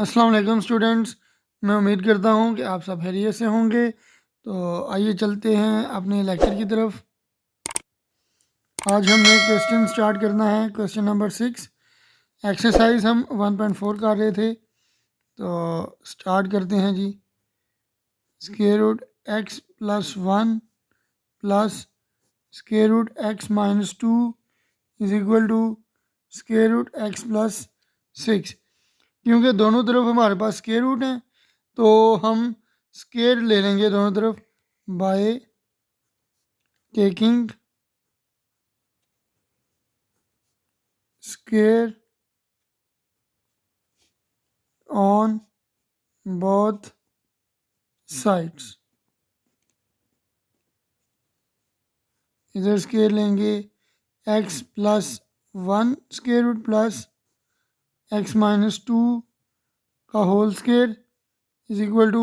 अस्सलाम वालेकुम स्टूडेंट्स। मैं उम्मीद करता हूँ कि आप सब खैरियत से होंगे। तो आइए चलते हैं अपने लेक्चर की तरफ। आज हमने क्वेश्चन स्टार्ट करना है। क्वेश्चन नंबर 6 एक्सरसाइज हम 1.4 कर रहे थे, तो स्टार्ट करते हैं जी। Square root x plus 1 plus square root X minus 2 is equal to square root x plus 6। क्योंकि दोनों तरफ हमारे पास स्क्वायर रूट है, तो हम स्क्वायर ले लेंगे दोनों तरफ by taking square on both sides. इधर स्क्वायर लेंगे x plus 1 square root plus x minus 2 का whole square is equal to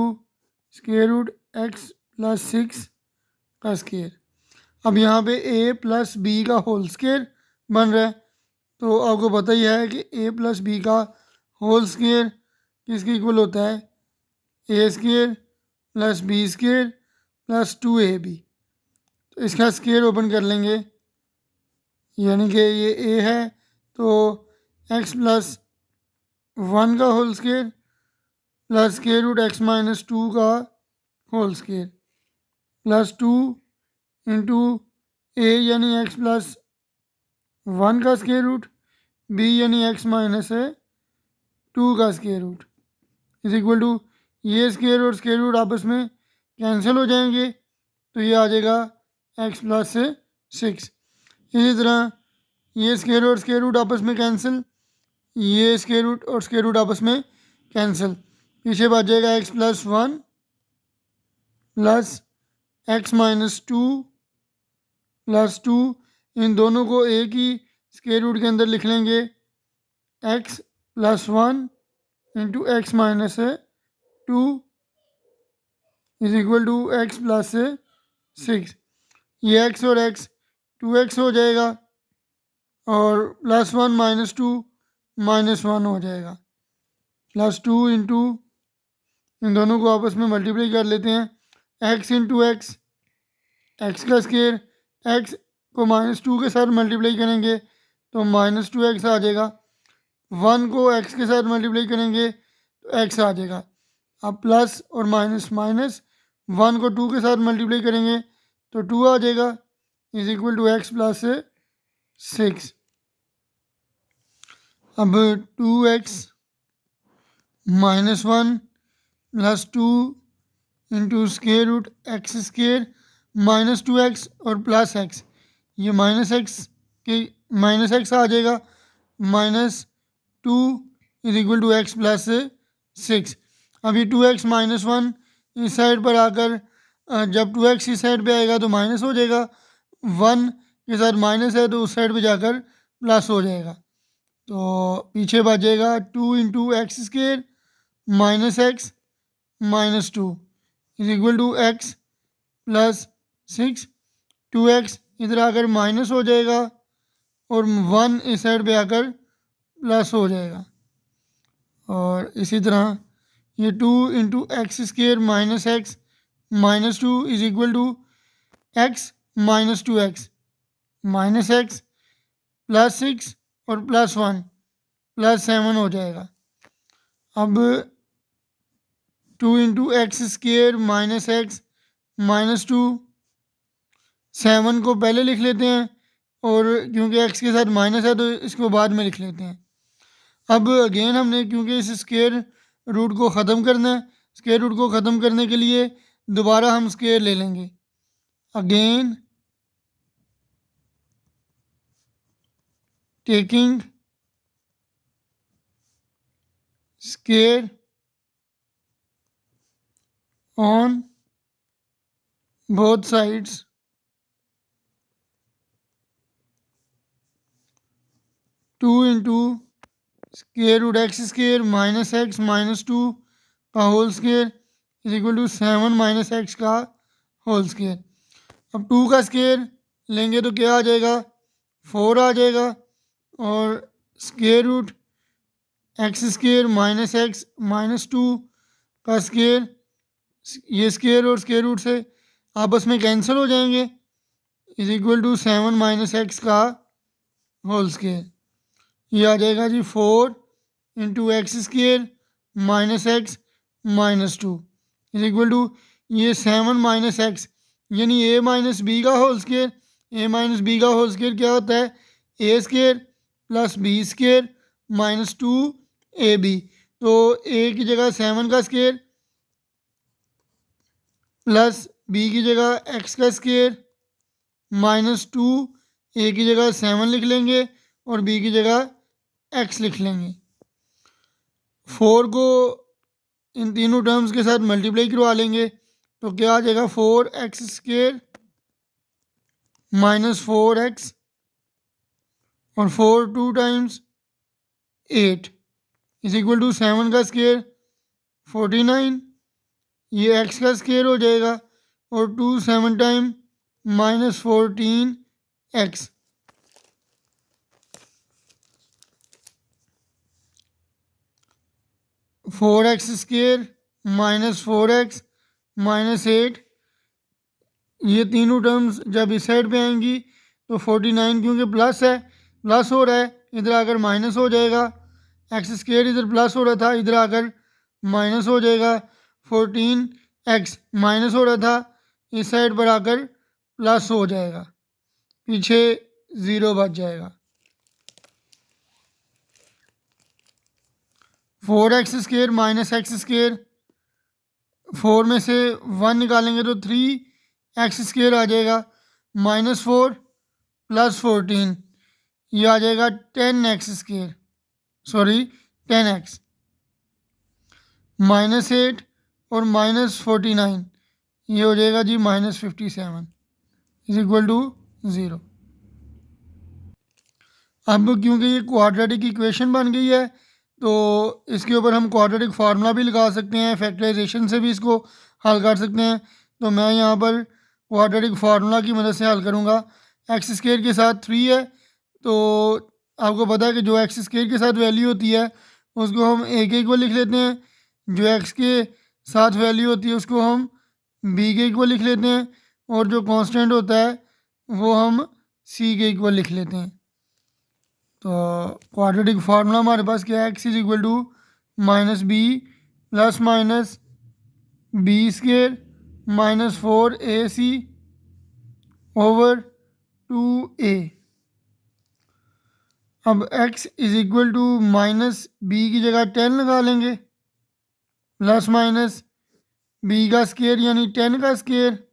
square root x plus 6 का स्क्वायर। अब यहाँ पे a प्लस बी का होल स्क्वायर बन रहा है, तो आपको पता ही है कि a प्लस बी का होल स्क्वायर किसके इक्वल होता है, A square plus B square plus 2ab। तो इसका स्क्वायर ओपन कर लेंगे, यानी कि ये a है तो x प्लस 1 का whole square plus square root X minus 2 का होल स्क्वायर प्लस 2 इंटू ए यानी एक्स प्लस 1 का स्क्वायर रूट, बी यानी एक्स माइनस है 2 का square root is equal to ये स्क्वायर और स्क्वायर रूट आपस में कैंसिल हो जाएंगे, तो ये आ जाएगा एक्स प्लस 6। इसी तरह ये स्क्वायर और स्क्वायर रूट आपस में कैंसिल, ये स्क्वायर रूट और स्क्वायर रूट आपस में कैंसिल, पीछे बच जाएगा x plus 1 plus x minus 2 plus 2। इन दोनों को एक ही स्क्वायर रूट के अंदर लिख लेंगे, x plus 1 into x minus 2 is equal to x plus 6। ये एक्स और एक्स 2x हो जाएगा और प्लस 1 माइनस 2 माइनस 1 हो जाएगा, प्लस 2 इंटू इन दोनों को आपस में मल्टीप्लाई कर लेते हैं, x इंटू एक्स, एक्स का स्क्वायर, एक्स को माइनस 2 के साथ मल्टीप्लाई करेंगे तो माइनस 2x आ जाएगा, 1 को x के साथ मल्टीप्लाई करेंगे तो x आ जाएगा। अब प्लस और माइनस माइनस, 1 को 2 के साथ मल्टीप्लाई करेंगे तो 2 आ जाएगा is equal to x plus 6। अब 2x minus 1 plus 2 into square root x square minus 2x और प्लस x, ये माइनस एक्स के माइनस एक्स आ जाएगा, minus 2 is equal to x plus 6। अभी 2x माइनस 1 इस साइड पर आकर जब 2x इस साइड पे आएगा तो माइनस हो जाएगा, 1 के साथ माइनस है तो उस साइड पे जाकर प्लस हो जाएगा, तो पीछे बचेगा 2 into x square minus x minus 2 is equal to x plus 6। 2x इधर आकर माइनस हो जाएगा और 1 इस साइड पे आकर प्लस हो जाएगा, और इसी तरह ये 2 into x square minus 2 is equal to x minus 2x minus x plus 6 और प्लस 1 प्लस 7 हो जाएगा। अब 2 into x square minus x minus 2, 7 को पहले लिख लेते हैं और क्योंकि x के साथ माइनस है तो इसको बाद में लिख लेते हैं। अब अगेन हमने क्योंकि इस स्क्वायर रूट को ख़त्म करना है, स्क्वायर रूट को ख़त्म करने के लिए दोबारा हम स्क्वायर ले लेंगे, again taking square on both sides, two into square root x square minus x minus 2 का whole square is equal to 7 minus x का होल स्क्वायर। अब 2 का स्क्वायर लेंगे तो क्या आ जाएगा, 4 आ जाएगा, और square root x square minus x minus two का स्केयर, ये स्केयर और स्केयर रूट से आपस में कैंसिल हो जाएंगे, is equal to 7 minus x का होल स्केयर। ये आ जाएगा जी 4 into x square minus x minus two is equal to ये 7 माइनस एक्स यानी ए माइनस बी का whole square. A minus b का होल स्केयर क्या होता है? ए square plus b square minus two a b. तो ए की जगह 7 का स्केयर प्लस बी की जगह एक्स का स्केयर माइनस टू, ए की जगह 7 लिख लेंगे और बी की जगह एक्स लिख लेंगे। 4 को इन तीनों टर्म्स के साथ मल्टीप्लाई करवा लेंगे तो क्या आ जाएगा? 4x स्केयर माइनस 4x और 4 two times 8 is equal to 7 का स्केयर 49, ये x का स्केयर हो जाएगा और 2 7 time minus 14x। 4x square minus 4x minus 8, ये तीनों टर्म्स जब इस साइड पे आएंगी तो 49 क्योंकि प्लस है, प्लस हो रहा है, इधर आकर माइनस हो जाएगा। एक्स स्केयर इधर प्लस हो रहा था, इधर आकर माइनस हो जाएगा। 14x माइनस हो रहा था, इस साइड पर आकर प्लस हो जाएगा, पीछे ज़ीरो बच जाएगा। 4x square minus x square, 4 में से 1 निकालेंगे तो 3x स्केयर आ जाएगा माइनस 4 प्लस 14, ये आ जाएगा 10x square, sorry 10x minus 8 और माइनस 49, ये हो जाएगा जी माइनस 57 इज इक्वल टू 0। अब क्योंकि ये क्वाड्रेटिक इक्वेशन बन गई है तो इसके ऊपर हम क्वाड्रेटिक फार्मूला भी लगा सकते हैं, फैक्टराइजेशन से भी इसको हल कर सकते हैं। तो मैं यहाँ पर क्वाड्रेटिक फार्मूला की मदद से हल करूँगा। एक्स स्केयर के साथ 3 है तो आपको पता है कि जो एक्स स्केयर के साथ वैल्यू होती है उसको हम ए के इक्वल लिख लेते हैं, जो एक्स के साथ वैल्यू होती है उसको हम बी के इक्वल लिख लेते हैं और जो कांस्टेंट होता है वो हम सी के इक्वल लिख लेते हैं। तो क्वाड्रेटिक फार्मूला हमारे पास क्या है? X is equal to minus b plus minus b square minus 4ac over 2a। अब x is equal to minus b की जगह 10 लगा लेंगे प्लस माइनस बी का स्केयर यानी 10 का स्केयर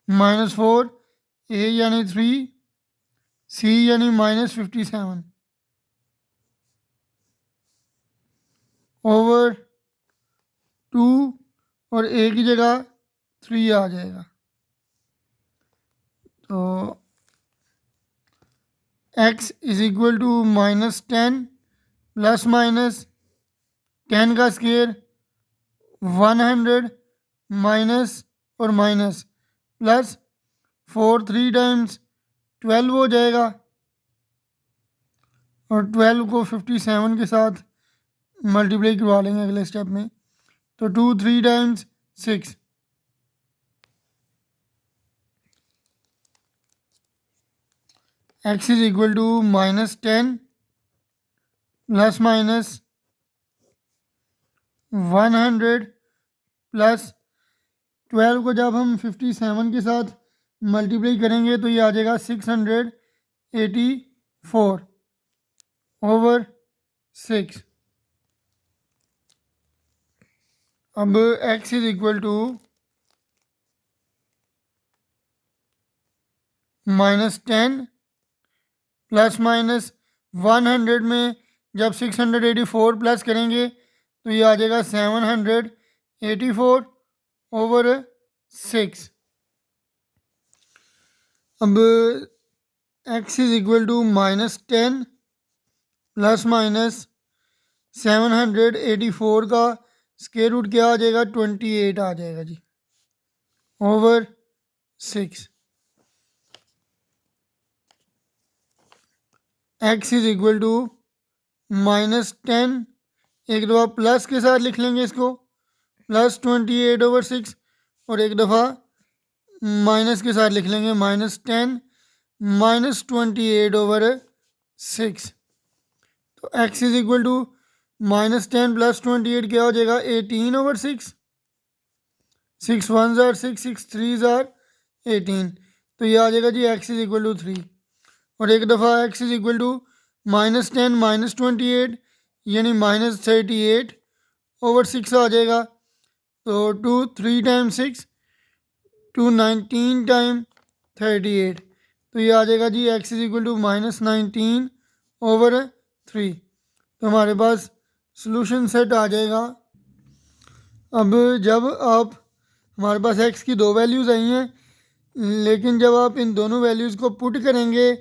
माइनस 4 a यानी 3 c यानी माइनस 57 ओवर 2 और a की जगह 3 आ जाएगा। तो x is equal to minus 10 plus minus 10 का स्केयर 100 माइनस और माइनस प्लस 4 3 टाइम्स 12 हो जाएगा और 12 को 57 के साथ मल्टीप्लाई करवा लेंगे अगले स्टेप में। तो 2 3 times 6, x is equal to minus 10 plus minus 100 plus 12 को जब हम 57 के साथ मल्टीप्लाई करेंगे तो ये आ जाएगा 684 ओवर 6। अब x is equal to minus 10 plus minus 100 में जब 684 प्लस करेंगे तो ये आ जाएगा 784 ओवर 6। अब x is equal to minus 10 plus minus 784 का स्क्वायर रूट क्या आ जाएगा? 28 आ जाएगा जी over 6। x is equal to -10, एक दफ़ा प्लस के साथ लिख लेंगे इसको, +28/6, और एक दफ़ा माइनस के साथ लिख लेंगे, -10 -28/6। तो x इज इक्वल टू -10 + 28 क्या हो जाएगा, 18/6। 6 1 ज़ार 6, 6 3 ज़ार 18। तो ये आ जाएगा जी x इज इक्वल टू 3। और एक दफ़ा x इज इक्वल टू -10 -28 यानी -38/6 आ जाएगा। तो 2 3 टाइम 6 2 19 टाइम 38। तो ये आ जाएगा जी x इज इक्वल टू -19/3। तो हमारे पास सॉल्यूशन सेट आ जाएगा। अब जब आप, हमारे पास x की दो वैल्यूज़ आई हैं, लेकिन जब आप इन दोनों वैल्यूज़ को पुट करेंगे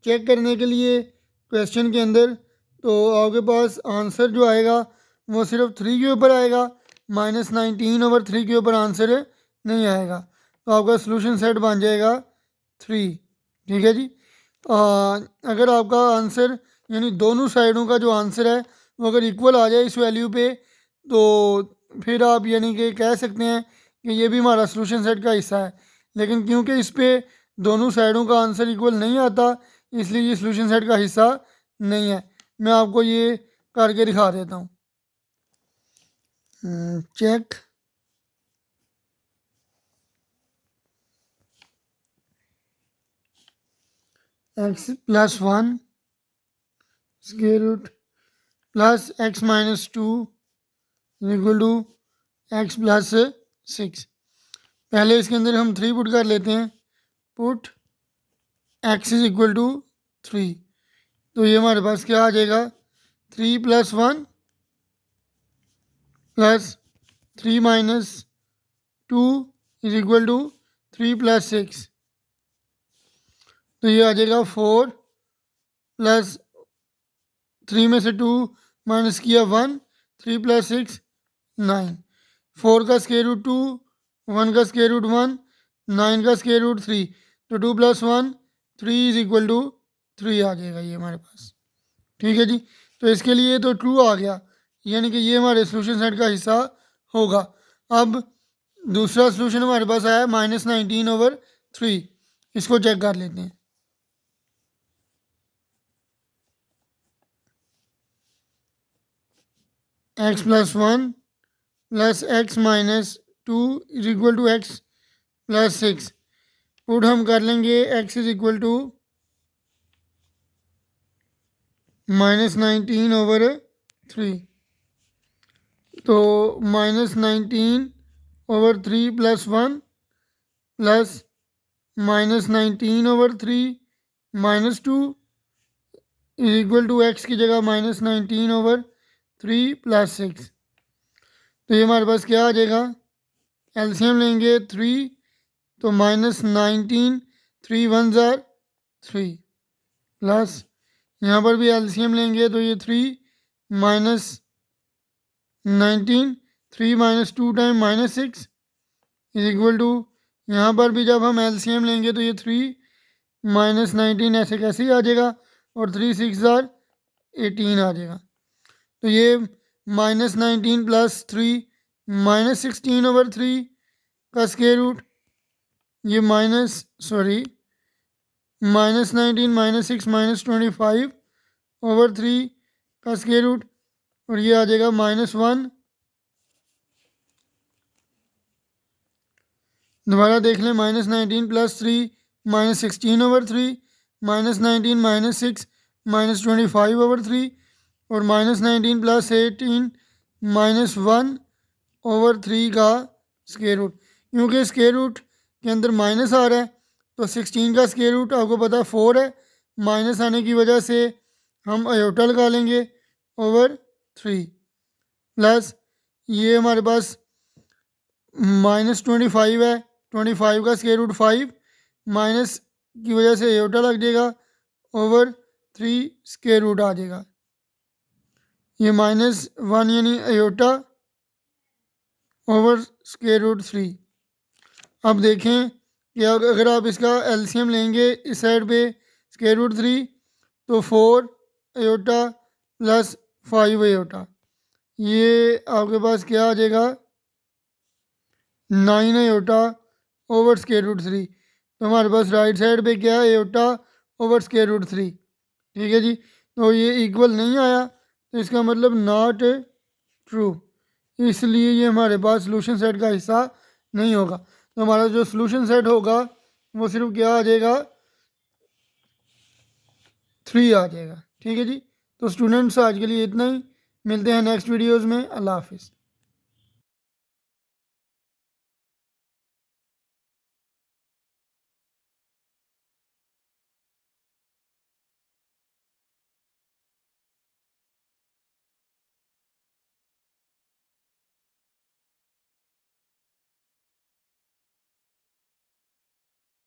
चेक करने के लिए क्वेश्चन के अंदर, तो आपके पास आंसर जो आएगा वो सिर्फ 3 के ऊपर आएगा, -19/3 के ऊपर आंसर नहीं आएगा। तो आपका सॉल्यूशन सेट बन जाएगा 3। ठीक है जी। अगर आपका आंसर यानी दोनों साइडों का जो आंसर है वो अगर इक्वल आ जाए इस वैल्यू पे, तो फिर आप यानी कि कह सकते हैं कि ये भी हमारा सॉल्यूशन सेट का हिस्सा है। लेकिन क्योंकि इस पे दोनों साइडों का आंसर इक्वल नहीं आता, इसलिए ये सॉल्यूशन सेट का हिस्सा नहीं है। मैं आपको ये करके दिखा देता हूँ। Check x + 1 square root plus x - 2 equal to x + 6। पहले इसके अंदर हम 3 पुट कर लेते हैं। Put x is equal to 3। तो ये हमारे पास क्या आ जाएगा, 3 + 1 प्लस 3 - 2 इज इक्वल टू 3 + 6। तो ये आ जाएगा 4 प्लस 3 में से 2 माइनस किया 1, 3 + 6 9। 4 का स्क्वायर रूट 2, 1 का स्क्वायर रूट 1, 9 का स्क्वायर रूट 3। तो 2 + 1 3 इज इक्वल टू 3 आ जाएगा ये हमारे पास। ठीक है जी। तो इसके लिए तो ट्रू आ गया, यानी कि ये हमारे सॉल्यूशन सेट का हिस्सा होगा। अब दूसरा सॉल्यूशन हमारे पास आया -19/3। इसको चेक कर लेते हैं। x + 1 plus x - 2 is equal to x + 6। Put हम कर लेंगे x इज इक्वल टू -19/3। तो -19/3 + 1 plus -19/3 - 2 is equal to x की जगह -19/3 + 6। तो ये हमारे पास क्या आ जाएगा, एलसीएम लेंगे 3, तो -19 3 1 ज़ार 3 प्लस यहाँ पर भी एलसीएम लेंगे तो ये 3 -19 3 - 2 टाइम -6 इज इक्वल टू, यहाँ पर भी जब हम एलसीएम लेंगे तो ये 3 -19 ऐसे कैसे ही आ जाएगा, और 3 6 ज़ार 18 आ जाएगा। तो ये -19 + 3 -16/3 का स्क्वायर रूट, ये -19 -6 -25/3 का स्क्वायर रूट, और ये आ जाएगा -1। दोबारा देख लें, -19 + 3 -16/3 -19 - 6 -25/3 और -19 + 18 -1/3 का स्क्वायर रूट। क्योंकि स्क्वायर रूट के अंदर माइनस आ रहा है, तो 16 का स्क्वायर रूट आपको पता है 4 है, माइनस आने की वजह से हम आयोटा लगा लेंगे /3 प्लस ये हमारे पास -25 है, 25 का स्क्वायर रूट 5, माइनस की वजह से आयोटा लग जाएगा /3 स्क्वायर रूट आ जाएगा। ये -1 यानी आयोटा स्क्वायर रूट 3। अब देखें कि अगर आप इसका एलसीएम लेंगे इस साइड पे स्क्वायर रूट 3, तो 4 आयोटा प्लस 5 आयोटा, ये आपके पास क्या आ जाएगा 9 आयोटा ओवर स्केयर रूट 3। तो हमारे पास राइट साइड पे क्या है आयोटा ओवर स्केयर रूट 3। ठीक है जी, तो ये इक्वल नहीं आया तो इसका मतलब नॉट ट्रू, इसलिए ये हमारे पास सोल्यूशन सेट का हिस्सा नहीं होगा। तो हमारा जो सोल्यूशन सेट होगा वो सिर्फ क्या आ जाएगा 3 आ जाएगा। ठीक है जी, तो स्टूडेंट्स आज के लिए इतना ही, मिलते हैं नेक्स्ट वीडियोज़ में। अल्लाह हाफिज़।